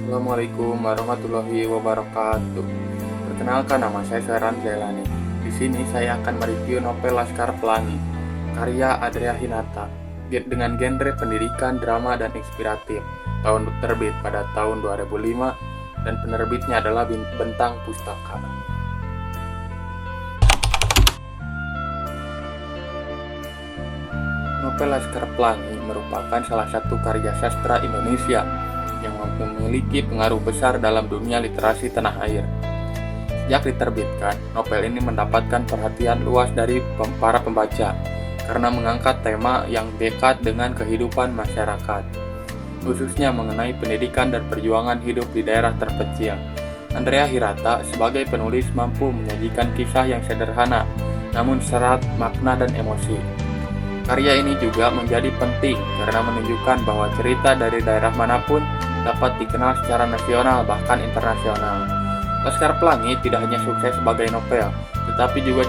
Assalamualaikum warahmatullahi wabarakatuh. Perkenalkan, nama saya Seran Jailani. Di sini saya akan mereview novel Laskar Pelangi karya Andrea Hinata dengan genre pendidikan, drama, dan inspiratif. Tahun terbit pada tahun 2005 dan penerbitnya adalah Bentang Pustaka. Novel Laskar Pelangi merupakan salah satu karya sastra Indonesia yang memiliki pengaruh besar dalam dunia literasi tanah air. Sejak diterbitkan, novel ini mendapatkan perhatian luas dari para pembaca karena mengangkat tema yang dekat dengan kehidupan masyarakat, khususnya mengenai pendidikan dan perjuangan hidup di daerah terpencil. Andrea Hirata sebagai penulis mampu menyajikan kisah yang sederhana, namun syarat makna dan emosi. Karya ini juga menjadi penting karena menunjukkan bahwa cerita dari daerah manapun dapat dikenal secara nasional bahkan internasional. Laskar Pelangi tidak hanya sukses sebagai novel, tetapi juga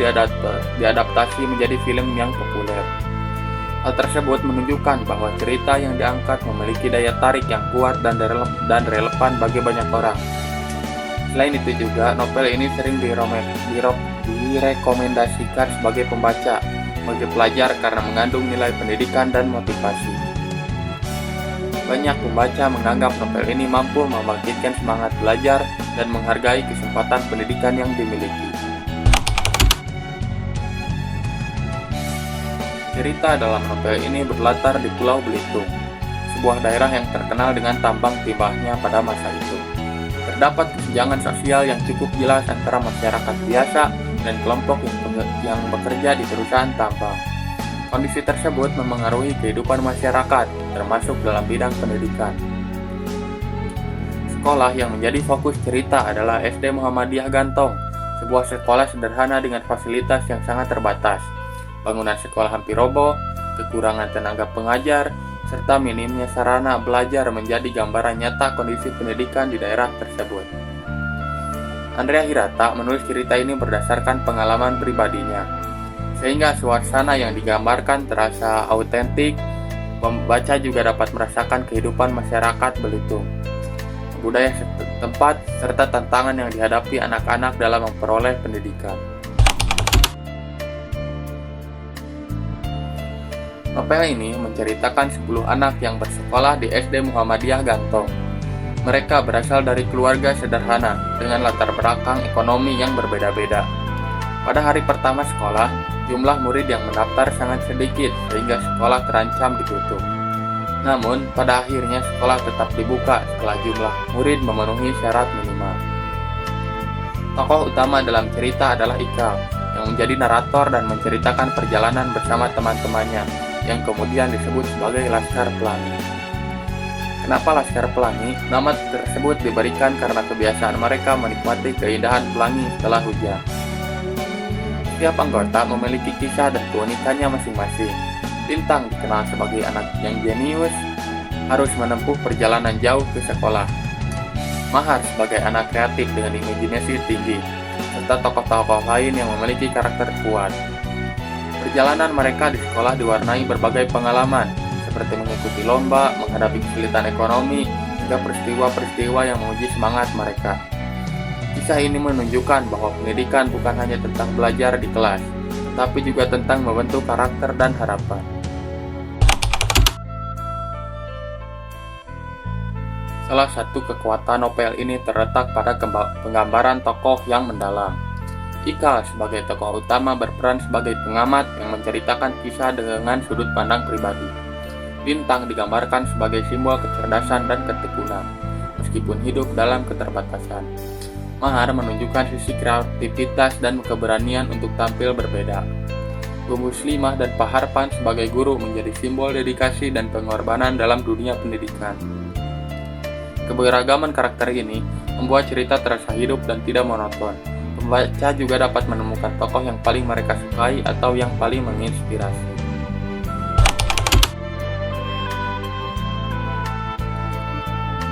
diadaptasi menjadi film yang populer. Hal tersebut menunjukkan bahwa cerita yang diangkat memiliki daya tarik yang kuat dan relevan bagi banyak orang. Selain itu juga, novel ini sering direkomendasikan sebagai pembaca bagi pelajar karena mengandung nilai pendidikan dan motivasi. Banyak pembaca menganggap novel ini mampu membangkitkan semangat belajar dan menghargai kesempatan pendidikan yang dimiliki. Cerita dalam novel ini berlatar di Pulau Belitung, sebuah daerah yang terkenal dengan tambang timbahnya pada masa itu. Terdapat kesenjangan sosial yang cukup jelas antara masyarakat biasa dan kelompok yang bekerja di perusahaan tambang. Kondisi tersebut memengaruhi kehidupan masyarakat, termasuk dalam bidang pendidikan. Sekolah yang menjadi fokus cerita adalah SD Muhammadiyah Gantong, sebuah sekolah sederhana dengan fasilitas yang sangat terbatas. Bangunan sekolah hampir roboh, kekurangan tenaga pengajar, serta minimnya sarana belajar menjadi gambaran nyata kondisi pendidikan di daerah tersebut. Andrea Hirata menulis cerita ini berdasarkan pengalaman pribadinya, sehingga suasana yang digambarkan terasa autentik. Pembaca juga dapat merasakan kehidupan masyarakat Belitung, budaya setempat, serta tantangan yang dihadapi anak-anak dalam memperoleh pendidikan. Novel ini menceritakan 10 anak yang bersekolah di SD Muhammadiyah Gantong. Mereka berasal dari keluarga sederhana dengan latar belakang ekonomi yang berbeda-beda. Pada hari pertama sekolah, jumlah murid yang mendaftar sangat sedikit sehingga sekolah terancam ditutup. Namun, pada akhirnya sekolah tetap dibuka setelah jumlah murid memenuhi syarat minimal. Tokoh utama dalam cerita adalah Ika, yang menjadi narator dan menceritakan perjalanan bersama teman-temannya, yang kemudian disebut sebagai Laskar Pelangi. Kenapa Laskar Pelangi? Nama tersebut diberikan karena kebiasaan mereka menikmati keindahan pelangi setelah hujan. Setiap anggota memiliki kisah dan keunikannya masing-masing. Lintang dikenal sebagai anak yang jenius, harus menempuh perjalanan jauh ke sekolah. Mahar sebagai anak kreatif dengan imajinasi tinggi, serta tokoh-tokoh lain yang memiliki karakter kuat. Perjalanan mereka di sekolah diwarnai berbagai pengalaman, seperti mengikuti lomba, menghadapi kesulitan ekonomi, hingga peristiwa-peristiwa yang menguji semangat mereka. Kisah ini menunjukkan bahwa pendidikan bukan hanya tentang belajar di kelas, tetapi juga tentang membentuk karakter dan harapan. Salah satu kekuatan novel ini terletak pada penggambaran tokoh yang mendalam. Ika sebagai tokoh utama berperan sebagai pengamat yang menceritakan kisah dengan sudut pandang pribadi. Lintang digambarkan sebagai simbol kecerdasan dan ketekunan, meskipun hidup dalam keterbatasan. Mahar menunjukkan sisi kreativitas dan keberanian untuk tampil berbeda. Bu Muslimah dan Pak Harpan sebagai guru menjadi simbol dedikasi dan pengorbanan dalam dunia pendidikan. Keberagaman karakter ini membuat cerita terasa hidup dan tidak monoton. Pembaca juga dapat menemukan tokoh yang paling mereka sukai atau yang paling menginspirasi.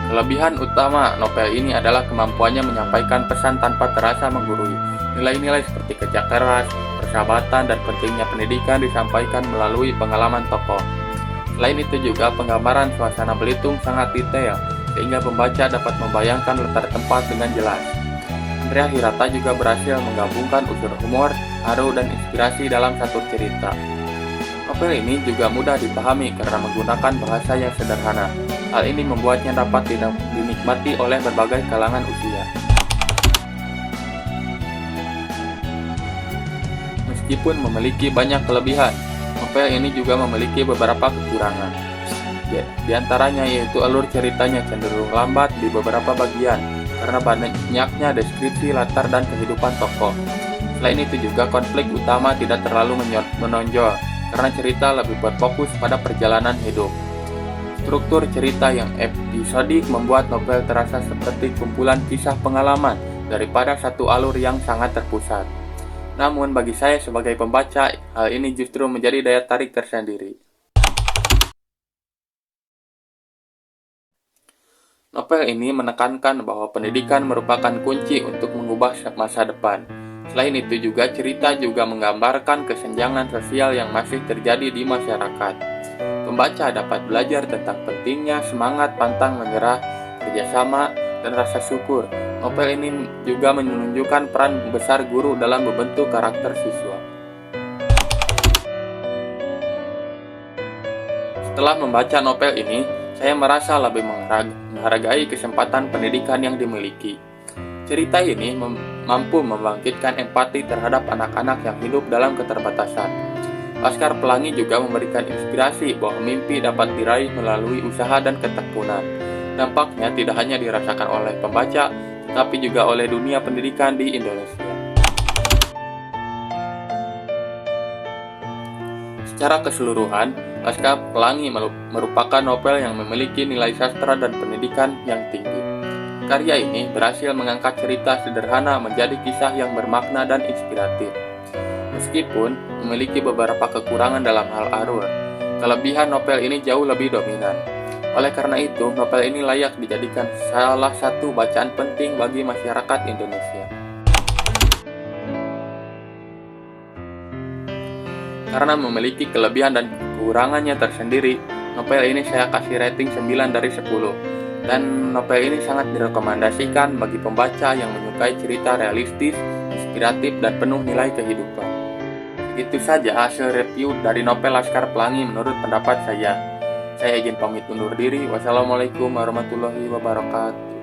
Kelebihan utama novel ini adalah kemampuannya menyampaikan pesan tanpa terasa menggurui. Nilai-nilai seperti kerja keras, persahabatan, dan pentingnya pendidikan disampaikan melalui pengalaman tokoh. Selain itu juga penggambaran suasana Belitung sangat detail, sehingga pembaca dapat membayangkan latar tempat dengan jelas. Andrea Hirata juga berhasil menggabungkan unsur humor, haru, dan inspirasi dalam satu cerita. Novel ini juga mudah dipahami karena menggunakan bahasa yang sederhana. Hal ini membuatnya dapat dinikmati oleh berbagai kalangan usia. Meskipun memiliki banyak kelebihan, novel ini juga memiliki beberapa kekurangan. Di antaranya yaitu alur ceritanya cenderung lambat di beberapa bagian karena banyaknya deskripsi latar dan kehidupan tokoh. Selain itu juga konflik utama tidak terlalu menonjol karena cerita lebih berfokus pada perjalanan hidup. Struktur cerita yang episodik membuat novel terasa seperti kumpulan kisah pengalaman daripada satu alur yang sangat terpusat. Namun bagi saya sebagai pembaca, hal ini justru menjadi daya tarik tersendiri. Novel ini menekankan bahwa pendidikan merupakan kunci untuk mengubah masa depan. Selain itu juga cerita juga menggambarkan kesenjangan sosial yang masih terjadi di masyarakat. Pembaca dapat belajar tentang pentingnya semangat pantang menyerah, kerjasama, dan rasa syukur. Novel ini juga menunjukkan peran besar guru dalam membentuk karakter siswa. Setelah membaca novel ini, saya merasa lebih menghargai kesempatan pendidikan yang dimiliki. Cerita ini mampu membangkitkan empati terhadap anak-anak yang hidup dalam keterbatasan. Laskar Pelangi juga memberikan inspirasi bahwa mimpi dapat diraih melalui usaha dan ketekunan. Dampaknya tidak hanya dirasakan oleh pembaca, tetapi juga oleh dunia pendidikan di Indonesia. Secara keseluruhan, Laskar Pelangi merupakan novel yang memiliki nilai sastra dan pendidikan yang tinggi. Karya ini berhasil mengangkat cerita sederhana menjadi kisah yang bermakna dan inspiratif. Meskipun memiliki beberapa kekurangan dalam hal alur, kelebihan novel ini jauh lebih dominan. Oleh karena itu, novel ini layak dijadikan salah satu bacaan penting bagi masyarakat Indonesia. Karena memiliki kelebihan dan kekurangannya tersendiri, novel ini saya kasih rating 9 dari 10. Dan novel ini sangat direkomendasikan bagi pembaca yang menyukai cerita realistis, inspiratif, dan penuh nilai kehidupan. Itu saja hasil review dari novel Laskar Pelangi menurut pendapat saya. Saya izin pamit undur diri. Wassalamualaikum warahmatullahi wabarakatuh.